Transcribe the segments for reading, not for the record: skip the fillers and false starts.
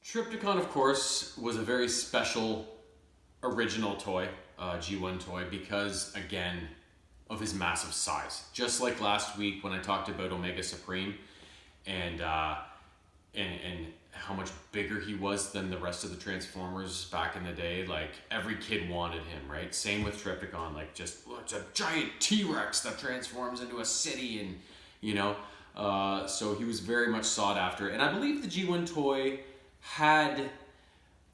Triptychon, of course, was a very special original toy, G1 toy, because again of his massive size. Just like last week when I talked about Omega Supreme and and how much bigger he was than the rest of the Transformers back in the day. Like every kid wanted him, right? Same with Triptychon. Like just it's a giant T-Rex that transforms into a city, and you know. So he was very much sought after, and I believe the G1 toy had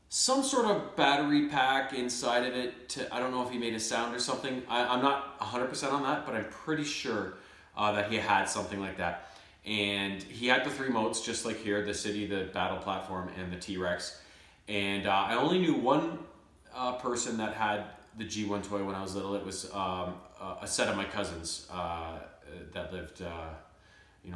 some sort of battery pack inside of it to, I don't know if he made a sound or something. I'm not 100% on that, but I'm pretty sure that he had something like that. And he had the three modes, just like here, the city, the battle platform, and the T-Rex. And I only knew one person that had the G1 toy when I was little. It was a set of my cousins that lived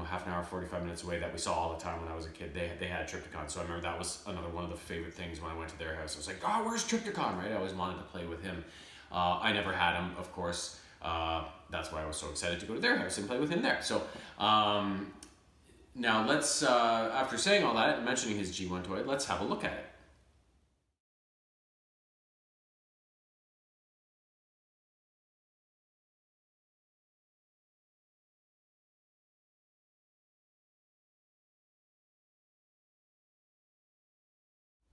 half an hour, 45 minutes away, that we saw all the time when I was a kid. They had Triptychon, so I remember that was another one of the favorite things when I went to their house. I was like, oh, where's Triptychon, right? I always wanted to play with him. I never had him, of course. That's why I was so excited to go to their house and play with him there. So now let's, after saying all that and mentioning his G1 toy, let's have a look at it.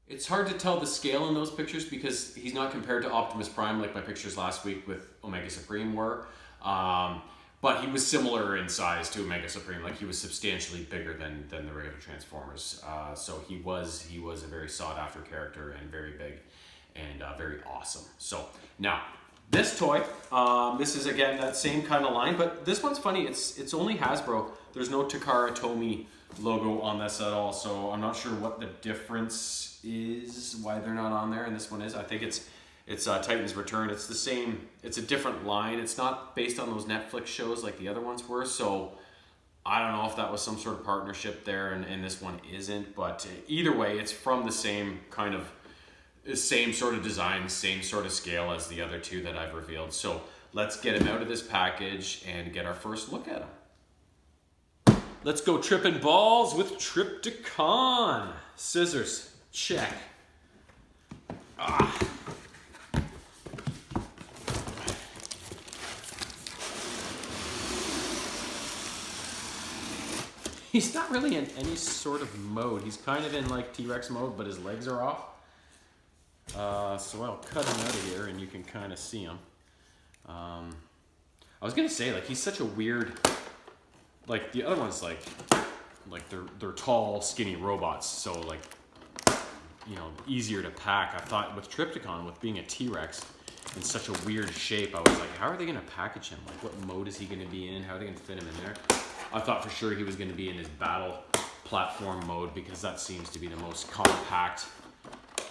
It's hard to tell the scale in those pictures because he's not compared to Optimus Prime like my pictures last week with Omega Supreme were. But he was similar in size to Omega Supreme. Like he was substantially bigger than the regular Transformers. So he was a very sought after character and very big and very awesome. So now this toy, this is again that same kind of line, but this one's funny. It's only Hasbro. There's no Takara Tomy logo on this at all, so I'm not sure what the difference is, why they're not on there, and this one is. I think it's Titan's Return. It's the same. It's a different line. It's not based on those Netflix shows like the other ones were, so I don't know if that was some sort of partnership there, and this one isn't, but either way, it's from the same kind of, same sort of design, same sort of scale as the other two that I've revealed. So let's get him out of this package and get our first look at him. Let's go tripping balls with Triptychon. Scissors, check. Ah. He's not really in any sort of mode. He's kind of in like T-Rex mode, but his legs are off. So I'll cut him out of here and you can kind of see him. I was gonna say, like, he's such a weird, like the other ones, like they're tall, skinny robots, so like, easier to pack. I thought with Triptychon, with being a T-Rex in such a weird shape, I was like, how are they gonna package him? Like, what mode is he gonna be in? How are they gonna fit him in there? I thought for sure he was gonna be in his battle platform mode because that seems to be the most compact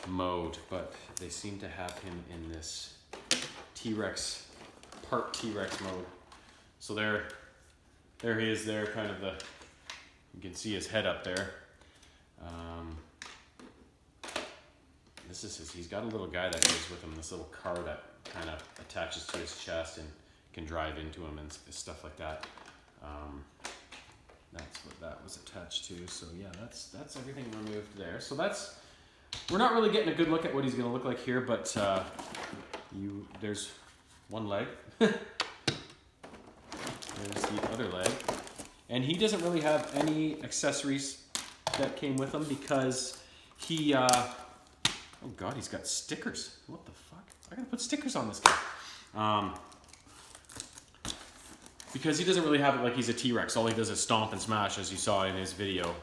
mode, but they seem to have him in this T-Rex, part T-Rex mode. So there he is there, kind of you can see his head up there. This is he's got a little guy that goes with him, this little car that kind of attaches to his chest and can drive into him and stuff like that. That's what that was attached to. So yeah, that's everything removed there. So we're not really getting a good look at what he's going to look like here, but there's one leg. There's the other leg. And he doesn't really have any accessories that came with him because he, oh God, he's got stickers. What the fuck? I gotta put stickers on this guy. Because he doesn't really have it like he's a T-Rex. All he does is stomp and smash, as you saw in his video.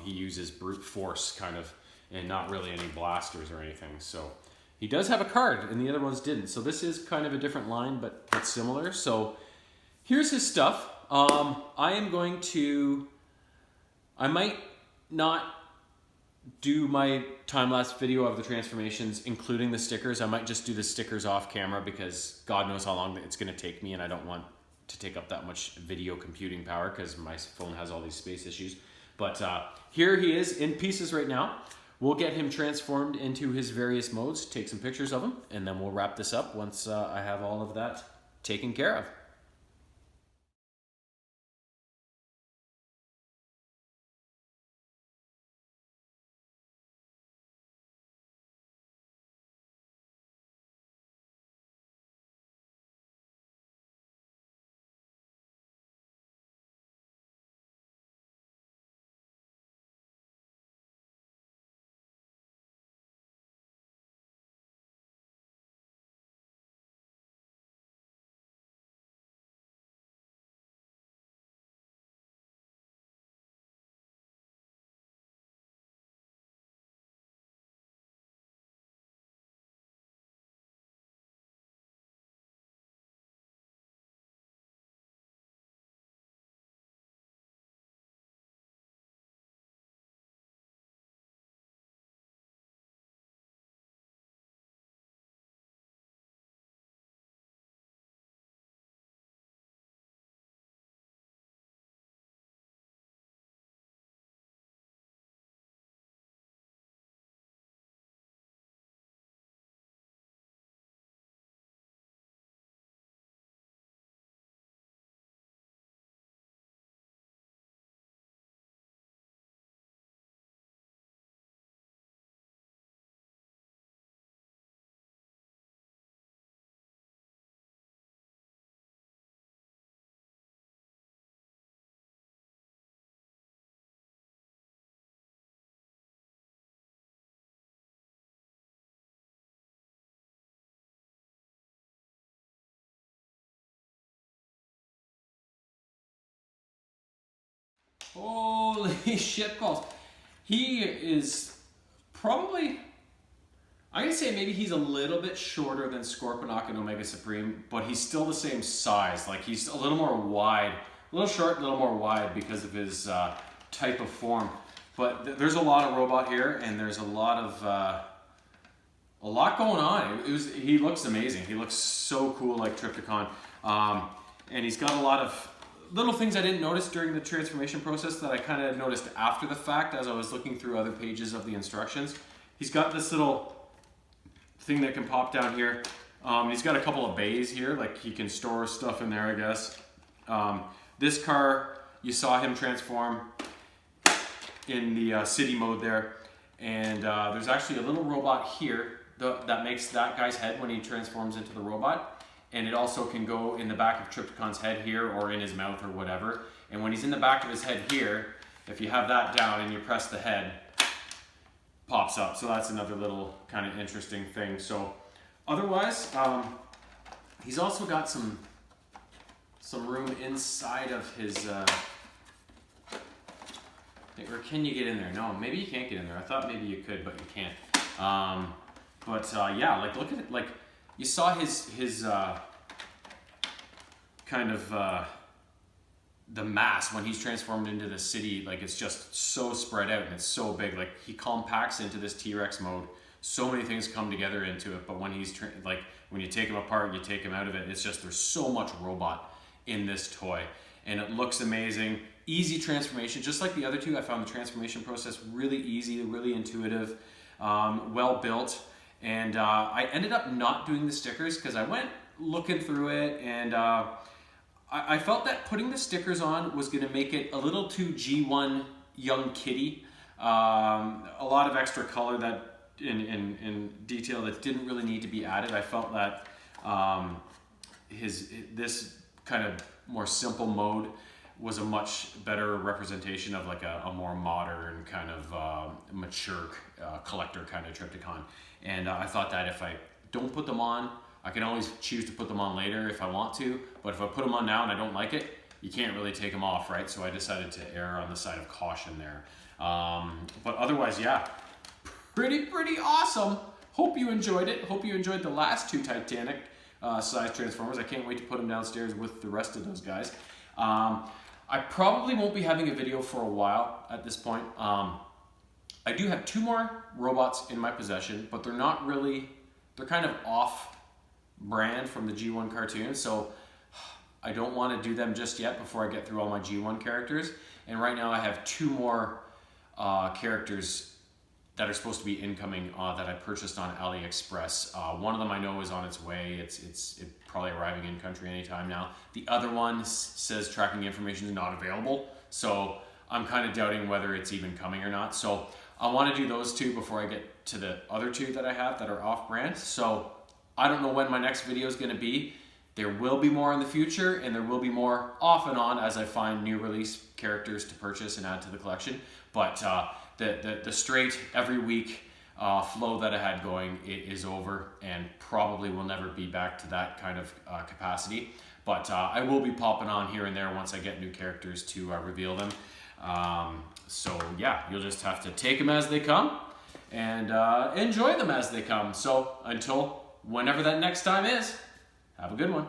He uses brute force, kind of, and not really any blasters or anything. So he does have a card, and the other ones didn't. So this is kind of a different line, but it's similar. So here's his stuff. I might not do my time-lapse video of the transformations, including the stickers. I might just do the stickers off camera because God knows how long it's going to take me, and I don't want to take up that much video computing power because my phone has all these space issues. But here he is in pieces right now. We'll get him transformed into his various modes, take some pictures of him, and then we'll wrap this up once I have all of that taken care of. Holy shitballs. He is probably, I'm going to say maybe he's a little bit shorter than Scorponok and Omega Supreme, but he's still the same size. Like he's a little more wide, a little short, a little more wide because of his type of form. But there's a lot of robot here, and there's a lot going on. He looks amazing. He looks so cool, like Trypticon. And he's got a lot of little things I didn't notice during the transformation process that I kind of noticed after the fact as I was looking through other pages of the instructions. He's got this little thing that can pop down here. He's got a couple of bays here, like he can store stuff in there, I guess. This car, you saw him transform in the city mode there. And there's actually a little robot here that makes that guy's head when he transforms into the robot. And it also can go in the back of Trypticon's head here or in his mouth or whatever. And when he's in the back of his head here, if you have that down and you press the head, pops up. So that's another little kind of interesting thing. So otherwise, he's also got some room inside of his, or can you get in there? No, maybe you can't get in there. I thought maybe you could, but you can't. Yeah, like look at it, like, you saw his kind of the mass when he's transformed into the city. Like it's just so spread out and it's so big. Like he compacts into this T-Rex mode. So many things come together into it. But when he's like when you take him apart, you take him out of it. It's just there's so much robot in this toy, and it looks amazing. Easy transformation, just like the other two. I found the transformation process really easy, really intuitive, well built. And I ended up not doing the stickers because I went looking through it, and I felt that putting the stickers on was going to make it a little too G1 young kitty. A lot of extra color that in detail that didn't really need to be added. I felt that this kind of more simple mode was a much better representation of like a more modern kind of mature collector kind of Trypticon. And I thought that if I don't put them on, I can always choose to put them on later if I want to, but if I put them on now and I don't like it, you can't really take them off, right? So I decided to err on the side of caution there. But otherwise, yeah, pretty awesome. Hope you enjoyed it. Hope you enjoyed the last two Titanic size Transformers. I can't wait to put them downstairs with the rest of those guys. I probably won't be having a video for a while at this point. I do have two more robots in my possession, but they're not really, they're kind of off brand from the G1 cartoon, so I don't want to do them just yet before I get through all my G1 characters. And right now I have two more characters that are supposed to be incoming that I purchased on AliExpress. One of them I know is on its way. It's probably arriving in country anytime now. The other one says tracking information is not available, so I'm kind of doubting whether it's even coming or not. So I want to do those two before I get to the other two that I have that are off-brand. So I don't know when my next video is going to be. There will be more in the future, and there will be more off and on as I find new release characters to purchase and add to the collection. But the straight every week flow that I had going is over, and probably will never be back to that kind of capacity. But I will be popping on here and there once I get new characters to reveal them. So yeah, you'll just have to take them as they come and enjoy them as they come. So until whenever that next time is, have a good one.